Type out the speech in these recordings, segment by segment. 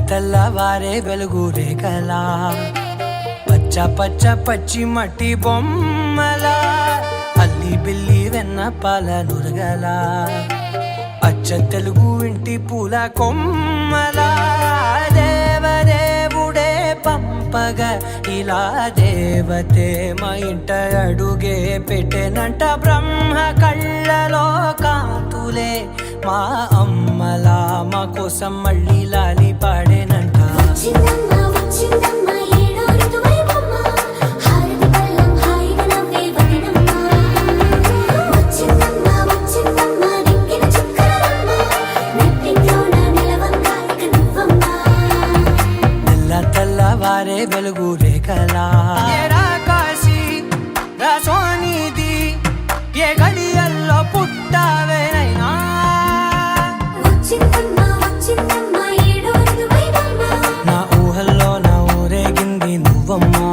తెల్లవారే వెలుగు రేఖలా పచ్చ పచ్చ పచ్చి మట్టి బొమ్మలా అల్లి బిల్లి వెన్న పాల నురగలా అచ్చ తెలుగు ఇంటి పూల కొమ్మలా దేవదేవుడే పంపగా ఇలా దేవతే మా ఇంట అడుగే పెట్టెనంట బ్రహ్మ కళ్ళలో కాంతులే మా అమ్మలా మా కోసం మళ్ళీ లాలి పాడేనంట తెల్లవారే వెలుగు రేఖలా కాశీ రసోనిది ఏ గడియల్లో పుట్టావేనైనా నా ఊహల్లో నా ఊరేగింది నువ్వమ్మా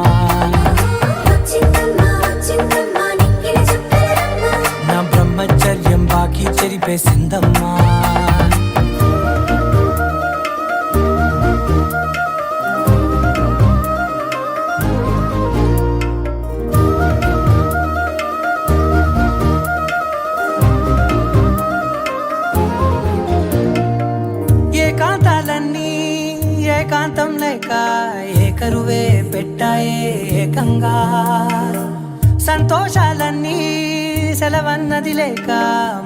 నా బ్రహ్మచర్యం బాకీ చెరిపేసిందమ్మా ఏకాంతం లేక ఏకరువే పెట్టాయే ఏకంగా సంతోషాలన్నీ సెలవన్నది లేక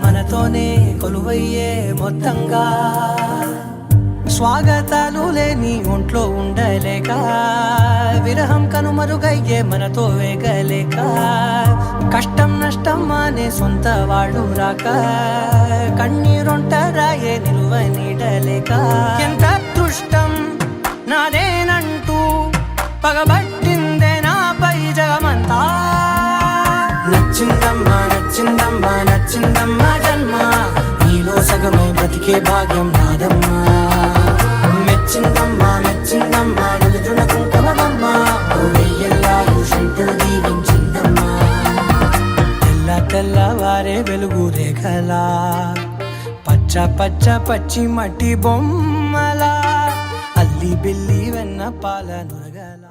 మనతోనే కొలువయ్యే మొత్తంగా స్వాగతాలు లేని ఒంట్లో ఉండలేక విరహం కనుమరుగయ్యే మనతో వేగలేక కష్టం నష్టం అనే సొంత వాడు రాక కన్నీరొంటరాయే నిలువ నీడలేక ఎంత అదృష్టం నాదేనంటూ పగబట్టిందే నాపై జగమంతా నచ్చిందమ్మా నచ్చిందమ్మా నచ్చిందమ్మా జన్మ నీలో సగమై బ్రతికే భాగ్యం నాదమ్మా మెచ్చిందమ్మా మెచ్చిందమ్మా నిలుదున కుంకుమమ్మా దీవించిందమ్మా తెల్లవారే వెలుగు రేఖలా పచ్చ పచ్చ పచ్చి మట్టి బొమ్మలా అల్లి బిల్లి వెన్న పాల నురగల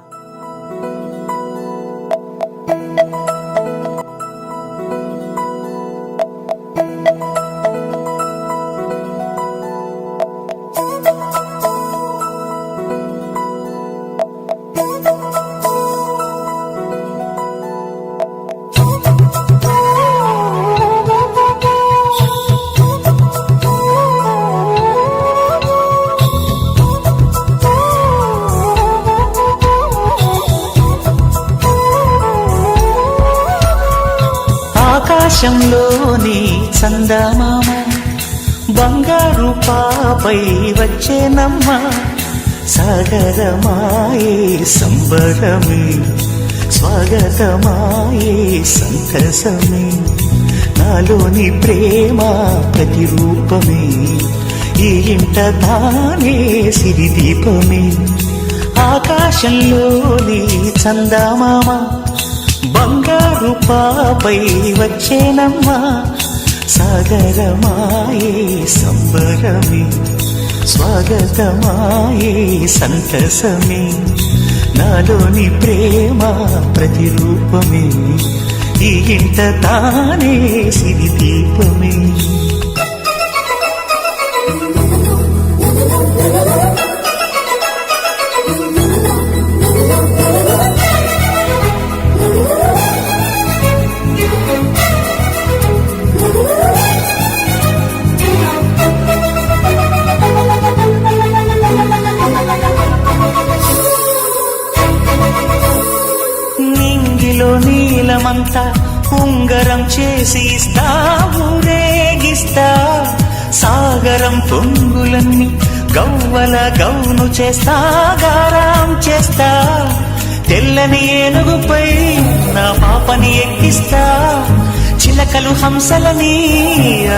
ఆకాశంలోని చందమామ బంగారు పాపై వచ్చేనమ్మ సాగరమాయే సంబరమే స్వాగతమాయే సంతసమే నాలోని ప్రేమ ప్రతిరూపమే ఈ ఇంట తానే సిరిదీపమే ఆకాశంలోని చందమామ బంగారు పాపై వచ్చేనమ్మా సాగరమాయే సంబరమే స్వాగతమాయే సంతసమే నాలోని ప్రేమ ప్రతిరూపమే ఈ ఇంట తానే సిరిదీపమే నీలమంతా ఉంగరం చేసి ఇస్తా ఊరేగిస్తా సాగరం పొంగులన్నీ గవ్వల గౌను చేస్తా గారాం చేస్తా తెల్లని ఏనుగుపై నా పాపని ఎక్కిస్తా చిలకలు హంసలని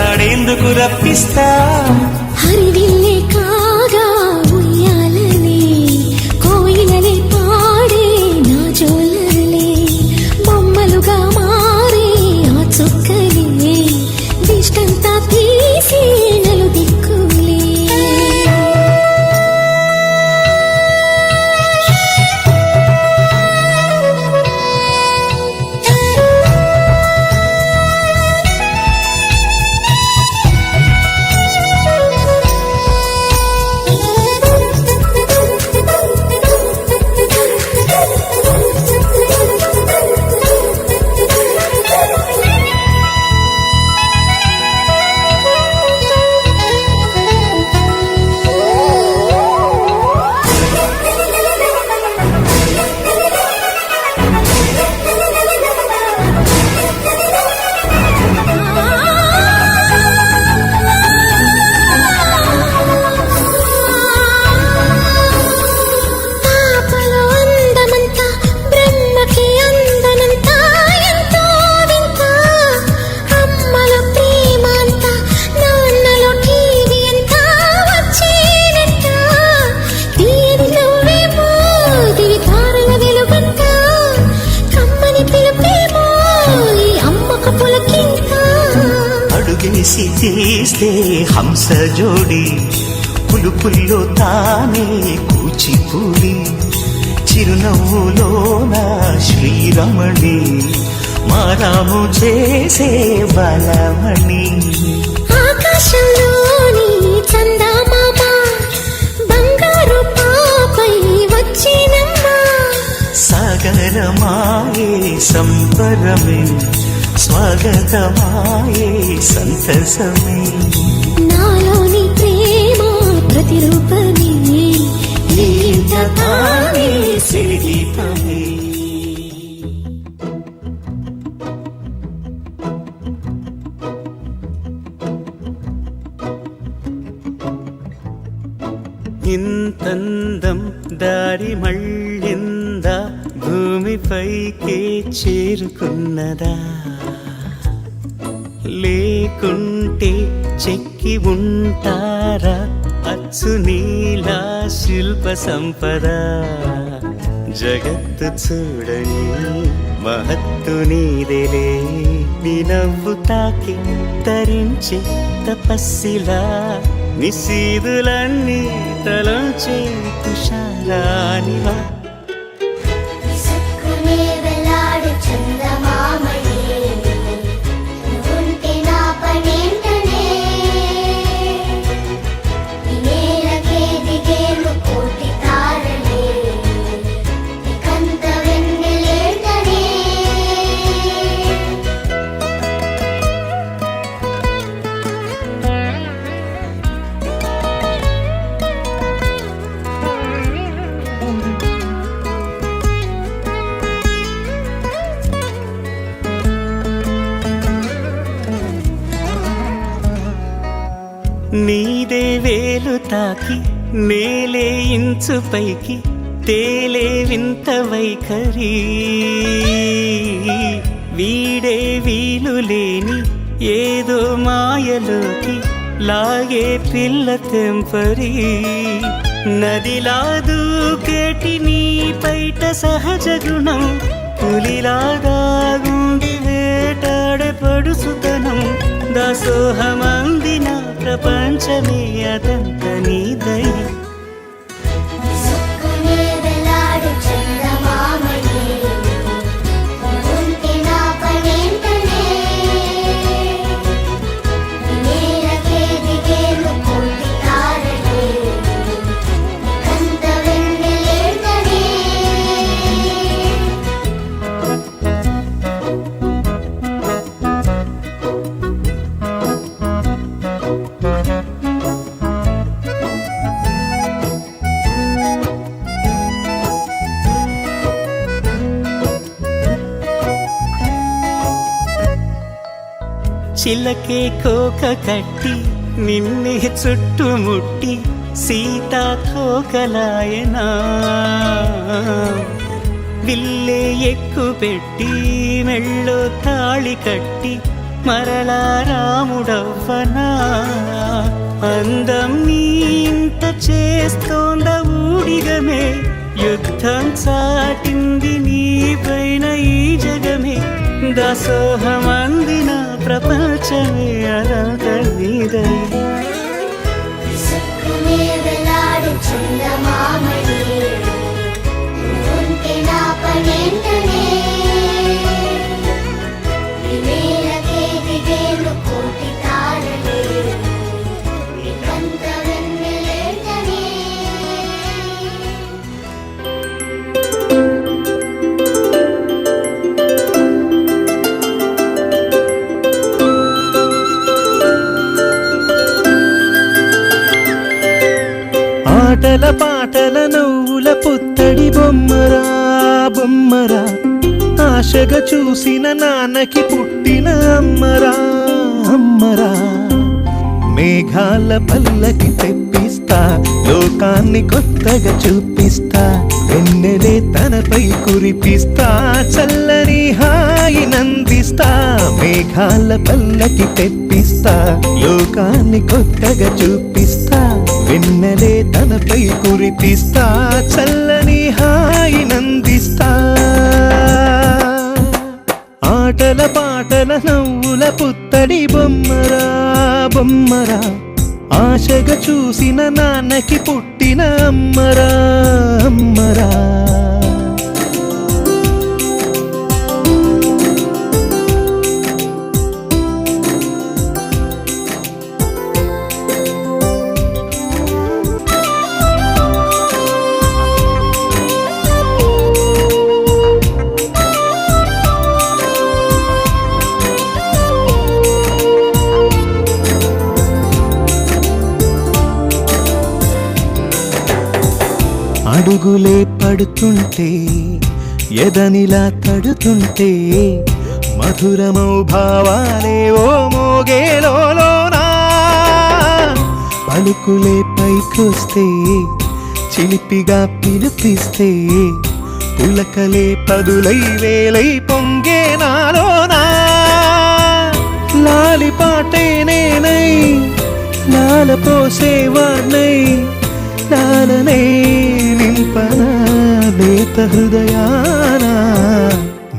ఆడేందుకు రప్పిస్తా హరివిల్లే కాగా ఉయ్యాలనే కోయిలనే పాడే నా జోలలే బొమ్మలుగా మారే ఆ చుక్కలే దిష్టంతా తీసి నలు దిక్కులే హంస జోడి పులుపుల్లో తానే కూచిపూడి చిరునవ్వులోన శ్రీరమణి మారాము చేసే బలమణి ఆకాశంలోని చందమామ బంగారు పాపై వచ్చినమ్మా సాగరమాయే సంబరమే స్వాగతమాయే సంతసమే నాలోని ప్రేమ ప్రతిరూపమే తానే సిరిదీపమే ఇంతందం దారి మళ్ళిందా భూమిపైకే చేరుకున్నదా లేకుంటే చెక్కి ఉంటారా అచ్చు నీలా శిల్ప సంపద జగత్తు చూడని మహత్తు నీదేలే నీ నవ్వు తాకి తరించి తపస్సిలా నిశీదులన్నీ తలంచే తుషారానివా నీదే వేలు తాకి నేలే ఇంచు పైకి తేలే వింత వైఖరి వీడే వీలు లేని ఏదో మాయలోకి లాగే పిల్ల తెంపరి నదిలా దూకేటి నీ పైట సహజ గుణం పులిలాగా గుండి వేటాడే పడుసుతనం దాసోహమందిన ప్రపంచమే అదంత నీదై చిలకే కోక కట్టి నిన్నే చుట్టుముట్టి సీతాకోకలాయనా విల్లే ఎక్కు పెట్టి మెళ్ళో తాళి కట్టి మరలా రాముడవ్వనా అందం నీ ఇంత చేస్తోంద ఊడిగమే యుద్ధం చాటింది నీ పైన ఈ జగమే దాసోహమందిన ప్రపంచమే అనంత నీదై ఆటల పాటల నవ్వుల పుత్తడి బొమ్మరా బొమ్మరా ఆశగా చూసిన నాన్నకి పుట్టిన అమ్మరా అమ్మరా మేఘాల పల్లకి తెప్పిస్తా లోకాన్ని కొత్తగా చూపిస్తా వెన్నెలే తనపై కురిపిస్తా చల్లని హాయి నందిస్తా మేఘాల పల్లకి తెప్పిస్తా లోకాన్ని కొత్తగా చూపిస్తా వెన్నెలే తనపై కురిపిస్తా చల్లని హాయి నందిస్తా ఆటల పాటల నవ్వుల పుత్తడి బొమ్మరా బొమ్మరా ఆశగా చూసిన నాన్నకి పుట్టిన అమ్మరా అమ్మరా. అడుగులే పడుతుంటే ఎదనిలా తడుతుంటే మధురమౌ భావాలే ఓ మోగేలోనా. పలుకులే పైకొస్తే చిలిపిగా పిలిపిస్తే పులకలే పదులై వేలై పొంగే నాలోనా. లాలిపాటే నేనై లాల పోసేవాణ్ణై లాలనే నింపనా నేత హృదయాన.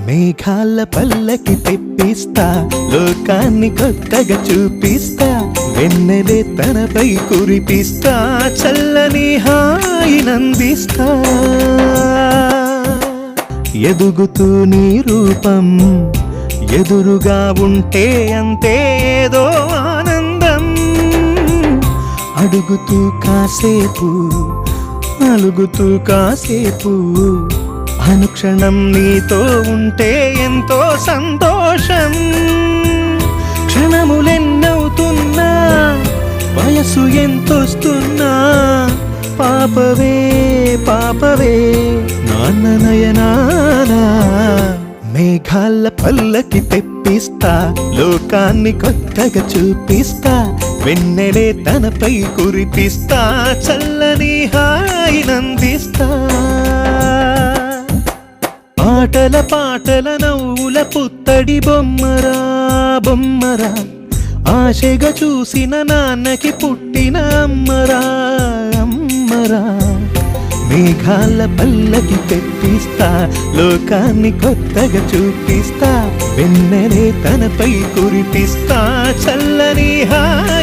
మేఘాల పల్లకి తెప్పిస్తా లోకాన్ని కొత్తగా చూపిస్తా. వెన్నెలే తనపై కురిపిస్తా చల్లని హాయినందిస్తా. ఎదుగుతూ నీ రూపం ఎదురుగా ఉంటే అంతే ఏదో ఆనందం. అడుగుతూ కాసేపు అలుగుతూ కాసేపు అనుక్షణం నీతో ఉంటే ఎంతో సంతోషం. క్షణములెన్నవుతున్నా వయసు ఎంతొస్తున్నా పాపవే పాపవే నాన్న నయనానా. మేఘాల పల్లకి తెప్పిస్తా లోకాన్ని కొత్తగా చూపిస్తా. వెన్నెలే తనపై కురిపిస్తా చల్లని హాయినందిస్తా. ఆటల పాటల నవ్వుల పుత్తడి బొమ్మరా బొమ్మరా. ఆశగా చూసిన నాన్నకి పుట్టిన అమ్మరా అమ్మరా. మేఘాల పల్లకి తెప్పిస్తా లోకాన్ని కొత్తగా చూపిస్తా. వెన్నెలే తనపై కురిపిస్తా చల్లని హాయి